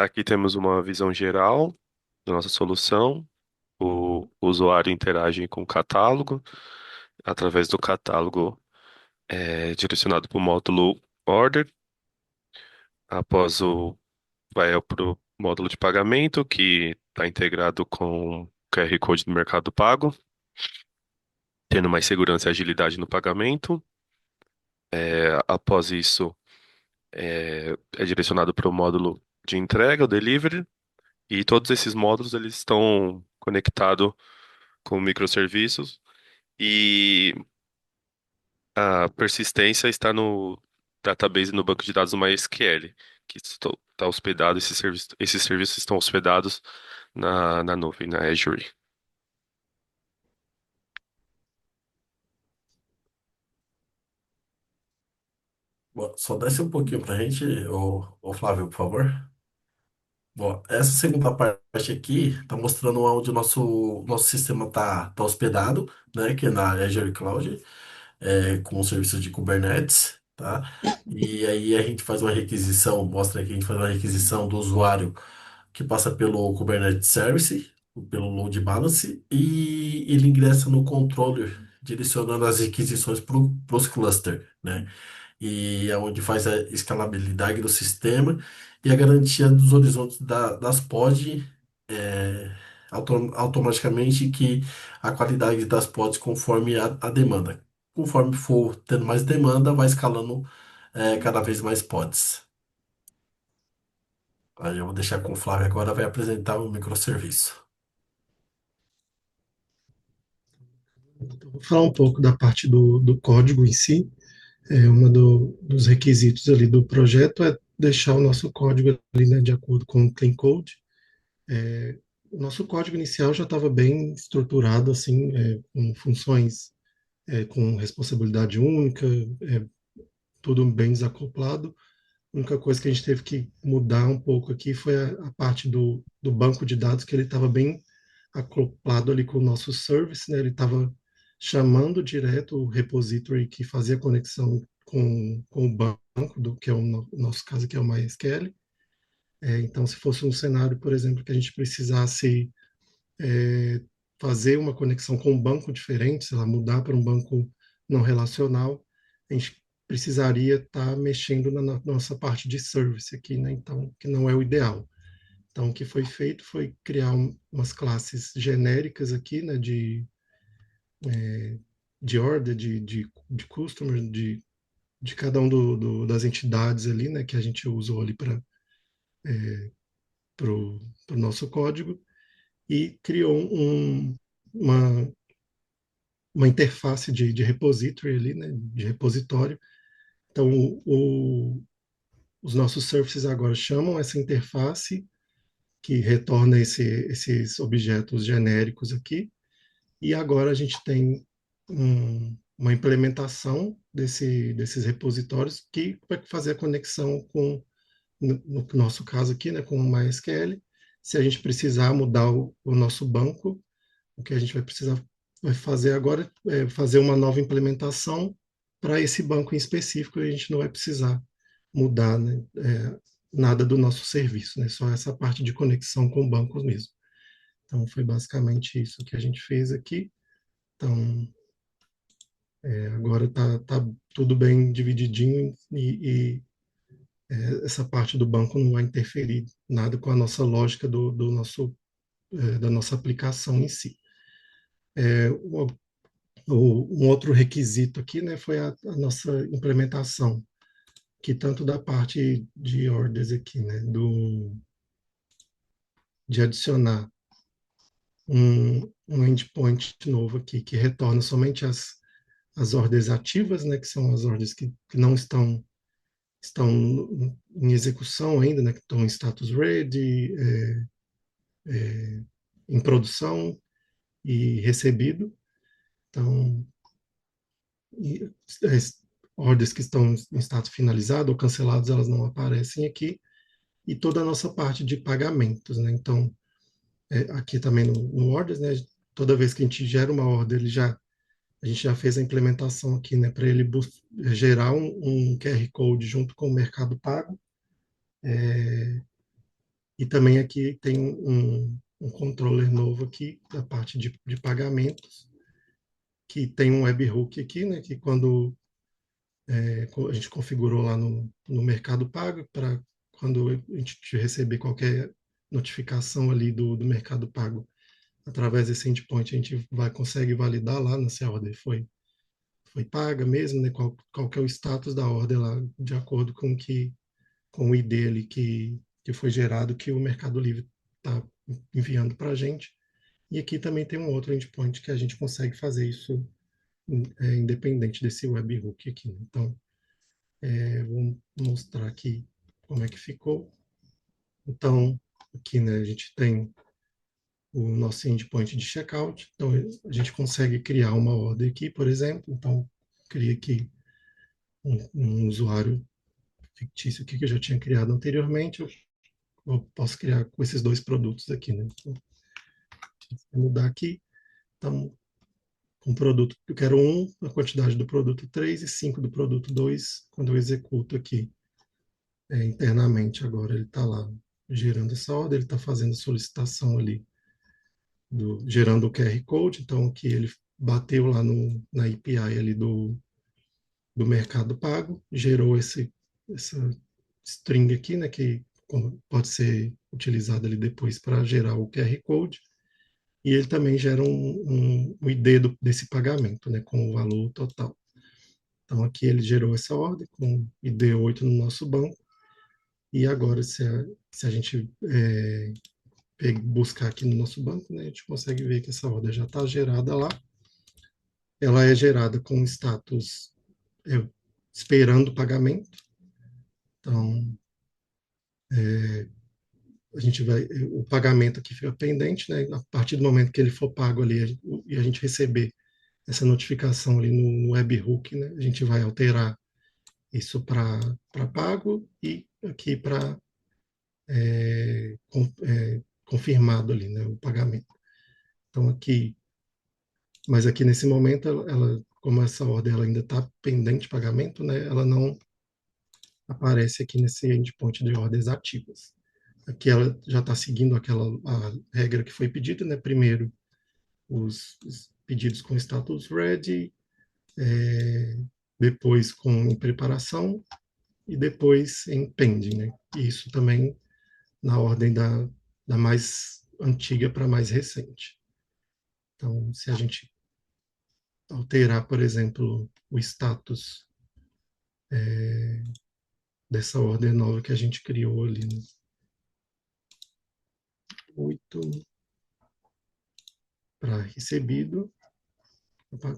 Aqui temos uma visão geral da nossa solução. O usuário interage com o catálogo. Através do catálogo direcionado para o módulo Order. Após vai para o módulo de pagamento, que está integrado com o QR Code do Mercado Pago, tendo mais segurança e agilidade no pagamento. Após isso, é direcionado para o módulo de entrega, o delivery, e todos esses módulos eles estão conectados com microserviços e a persistência está no database no banco de dados do MySQL, que está hospedado, esses serviços estão hospedados na nuvem, na Azure. Bom, só desce um pouquinho pra gente, ô Flávio, por favor. Bom, essa segunda parte aqui está mostrando onde o nosso sistema tá hospedado, né? Que é na Azure Cloud, com os serviços de Kubernetes, tá? E aí a gente faz uma requisição, mostra aqui, a gente faz uma requisição do usuário que passa pelo Kubernetes Service, pelo load balance, e ele ingressa no controller, direcionando as requisições para os clusters, né? E é onde faz a escalabilidade do sistema e a garantia dos horizontes das pods, é, automaticamente que a qualidade das pods conforme a demanda. Conforme for tendo mais demanda, vai escalando cada vez mais pods. Aí eu vou deixar com o Flávio agora, vai apresentar o microserviço. Então, vou falar um pouco da parte do código em si. Dos requisitos ali do projeto é deixar o nosso código ali, né, de acordo com o Clean Code. O nosso código inicial já estava bem estruturado, assim, com funções com responsabilidade única, tudo bem desacoplado. A única coisa que a gente teve que mudar um pouco aqui foi a parte do banco de dados, que ele estava bem acoplado ali com o nosso service, né? Ele estava chamando direto o repository que fazia conexão com o banco, que é o nosso caso, que é o MySQL. Então, se fosse um cenário, por exemplo, que a gente precisasse é, fazer uma conexão com um banco diferente, sei lá, mudar para um banco não relacional, a gente precisaria estar mexendo na nossa parte de service aqui, né? Então, que não é o ideal. Então, o que foi feito foi criar umas classes genéricas aqui, né, de order, de customer, de cada um das entidades ali, né, que a gente usou ali para o nosso código, e criou uma, uma interface de repository ali, né, de repositório. Então, os nossos services agora chamam essa interface que retorna esses objetos genéricos aqui, e agora a gente tem uma implementação desses repositórios que vai fazer a conexão com, no nosso caso aqui, né, com o MySQL. Se a gente precisar mudar o nosso banco, o que a gente vai fazer agora é fazer uma nova implementação para esse banco em específico, e a gente não vai precisar mudar, né, nada do nosso serviço, né, só essa parte de conexão com bancos mesmo. Então, foi basicamente isso que a gente fez aqui. Então, agora tá tudo bem divididinho e essa parte do banco não vai interferir nada com a nossa lógica da nossa aplicação em si. Um outro requisito aqui, né, foi a nossa implementação, que tanto da parte de ordens aqui, né, de adicionar um endpoint novo aqui, que retorna somente as ordens ativas, né, que são as ordens que não estão em execução ainda, né, que estão em status ready, em produção e recebido. Então, e, ordens que estão em status finalizado ou cancelados, elas não aparecem aqui. E toda a nossa parte de pagamentos, né? Então, aqui também no Orders, né? Toda vez que a gente gera uma ordem, a gente já fez a implementação aqui, né? Para ele gerar um QR Code junto com o Mercado Pago, E também aqui tem um controller novo aqui, da parte de pagamentos, que tem um webhook aqui, né, que quando a gente configurou lá no Mercado Pago, para quando a gente receber qualquer notificação ali do Mercado Pago, através desse endpoint, a gente consegue validar lá se a ordem foi paga mesmo, né, qual que é o status da ordem lá, de acordo com o ID ali que foi gerado, que o Mercado Livre está enviando para a gente. E aqui também tem um outro endpoint que a gente consegue fazer isso independente desse webhook aqui, né? Então, vou mostrar aqui como é que ficou. Então, aqui, né, a gente tem o nosso endpoint de checkout. Então, a gente consegue criar uma ordem aqui, por exemplo. Então, cria aqui um usuário fictício aqui que eu já tinha criado anteriormente. Eu posso criar com esses dois produtos aqui, né? Então, vou mudar aqui. Então, com o produto, eu quero a quantidade do produto 3 e 5 do produto 2 quando eu executo aqui internamente. Agora ele está lá gerando essa ordem, ele está fazendo a solicitação ali, gerando o QR Code, então que ele bateu lá na API ali do Mercado Pago, gerou essa string aqui, né, que pode ser utilizado ali depois para gerar o QR Code, e ele também gera um ID desse pagamento, né, com o valor total. Então aqui ele gerou essa ordem com ID 8 no nosso banco, e agora se a gente buscar aqui no nosso banco, né, a gente consegue ver que essa ordem já está gerada lá. Ela é gerada com status é, esperando o pagamento. Então, a gente o pagamento aqui fica pendente, né? A partir do momento que ele for pago ali e a gente receber essa notificação ali no webhook, né? A gente vai alterar isso para pago e aqui para confirmado ali, né? O pagamento. Então aqui, mas aqui nesse momento, como essa ordem ela ainda está pendente de pagamento, né? Ela não aparece aqui nesse endpoint de ordens ativas. Aqui ela já está seguindo a regra que foi pedida, né? Primeiro, os pedidos com status ready, depois com em preparação e depois em pending, né? E isso também na ordem da mais antiga para a mais recente. Então, se a gente alterar, por exemplo, o status dessa ordem nova que a gente criou ali, né? 8 para recebido,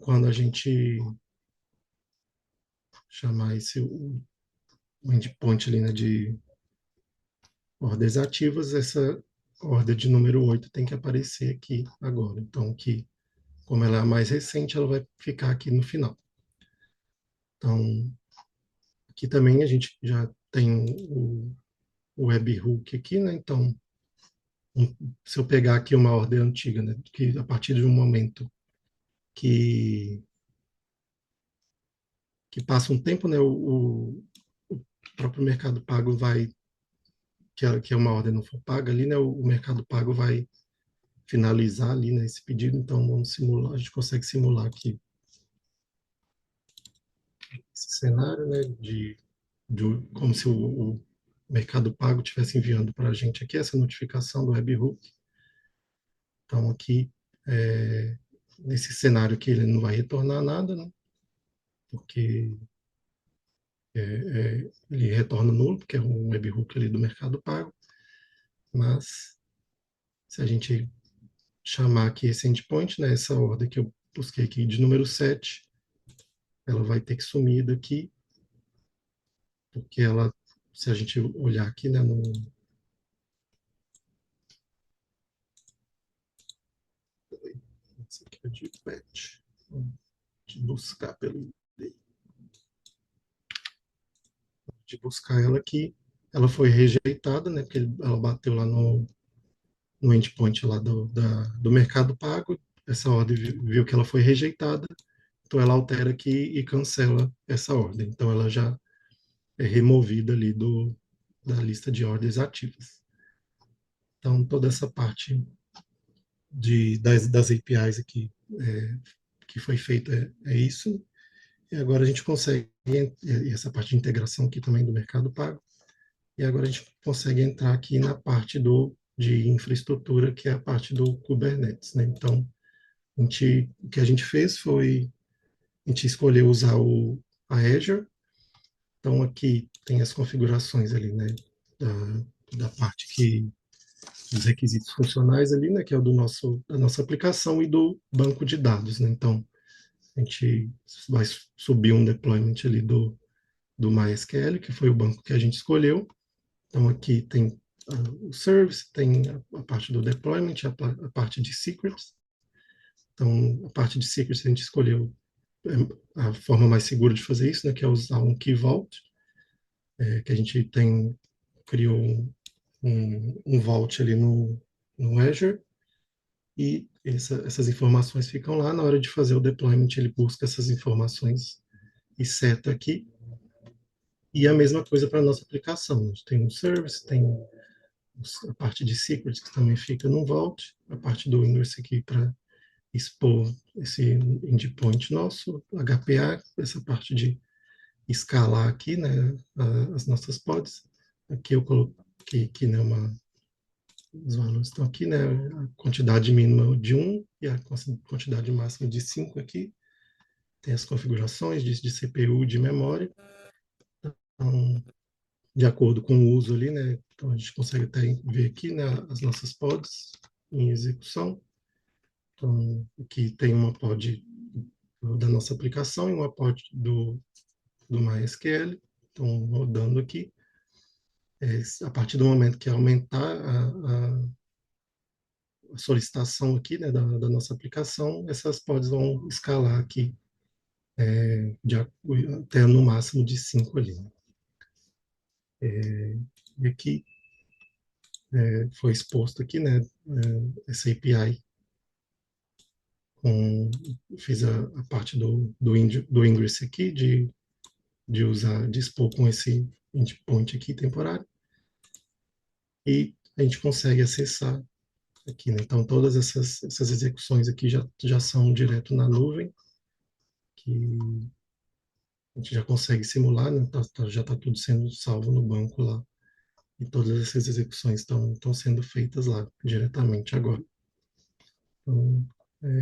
quando a gente chamar o endpoint ali, né, de ordens ativas, essa ordem de número 8 tem que aparecer aqui agora. Então, aqui, como ela é a mais recente, ela vai ficar aqui no final. Então, aqui também a gente já tem o webhook aqui, né? Então, se eu pegar aqui uma ordem antiga, né, que a partir de um momento que, que passa um tempo, né, o próprio Mercado Pago vai, que é uma ordem não for paga ali, né, o Mercado Pago vai finalizar ali, né, esse pedido. Então, vamos simular, a gente consegue simular aqui esse cenário, né, de como se o Mercado Pago estivesse enviando para a gente aqui essa notificação do webhook. Então, aqui, nesse cenário aqui, ele não vai retornar nada, né, porque ele retorna nulo, porque é um webhook ali do Mercado Pago. Mas, se a gente chamar aqui esse endpoint, né, essa ordem que eu busquei aqui de número 7, ela vai ter que sumir daqui, porque ela, se a gente olhar aqui, né, esse aqui é de patch, de buscar pelo de buscar ela aqui, ela foi rejeitada, né, porque ela bateu lá no endpoint lá do Mercado Pago, essa ordem viu que ela foi rejeitada, então ela altera aqui e cancela essa ordem. Então ela já é removida ali da lista de ordens ativas. Então, toda essa parte das APIs aqui que foi feita é isso. E agora a gente consegue, e essa parte de integração aqui também do Mercado Pago, e agora a gente consegue entrar aqui na parte de infraestrutura, que é a parte do Kubernetes, né? Então, o que a gente fez foi, a gente escolheu usar a Azure. Então, aqui tem as configurações ali, né? Da parte dos requisitos funcionais ali, né? Que é o da nossa aplicação e do banco de dados, né? Então, a gente vai subir um deployment ali do MySQL, que foi o banco que a gente escolheu. Então, aqui tem o service, tem a parte do deployment, a parte de secrets. Então, a parte de secrets a gente escolheu a forma mais segura de fazer isso, né, que é usar um Key Vault, que a gente criou um Vault ali no Azure, e essas informações ficam lá. Na hora de fazer o deployment, ele busca essas informações e seta aqui. E a mesma coisa para a nossa aplicação. A gente tem um service, tem a parte de secrets que também fica no Vault, a parte do Ingress aqui para expor esse endpoint nosso, HPA, essa parte de escalar aqui, né, as nossas pods. Aqui eu coloquei aqui, né, os valores estão aqui, né, a quantidade mínima de um e a quantidade máxima de 5 aqui. Tem as configurações de CPU, de memória. Então, de acordo com o uso ali, né, então a gente consegue até ver aqui, né, as nossas pods em execução. Então, aqui tem uma pod da nossa aplicação e uma pod do MySQL. Então, rodando aqui. A partir do momento que aumentar a solicitação aqui, né, da nossa aplicação, essas pods vão escalar aqui até no máximo de 5 ali. E aqui foi exposto aqui, né, essa API fiz a parte do Ingress aqui, de expor com esse endpoint aqui temporário, e a gente consegue acessar aqui, né? Então, todas essas execuções aqui já são direto na nuvem, que a gente já consegue simular, né? Já está tudo sendo salvo no banco lá, e todas essas execuções estão sendo feitas lá diretamente agora. Então,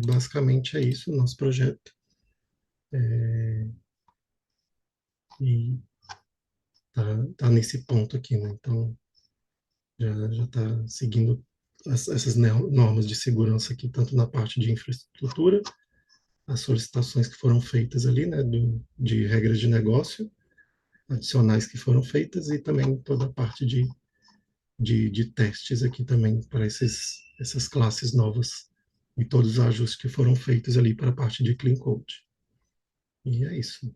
basicamente é isso o nosso projeto. E tá nesse ponto aqui, né? Então, já está seguindo essas normas de segurança aqui, tanto na parte de infraestrutura, as solicitações que foram feitas ali, né, de regras de negócio adicionais que foram feitas, e também toda a parte de testes aqui também para essas classes novas e todos os ajustes que foram feitos ali para a parte de Clean Code. E é isso.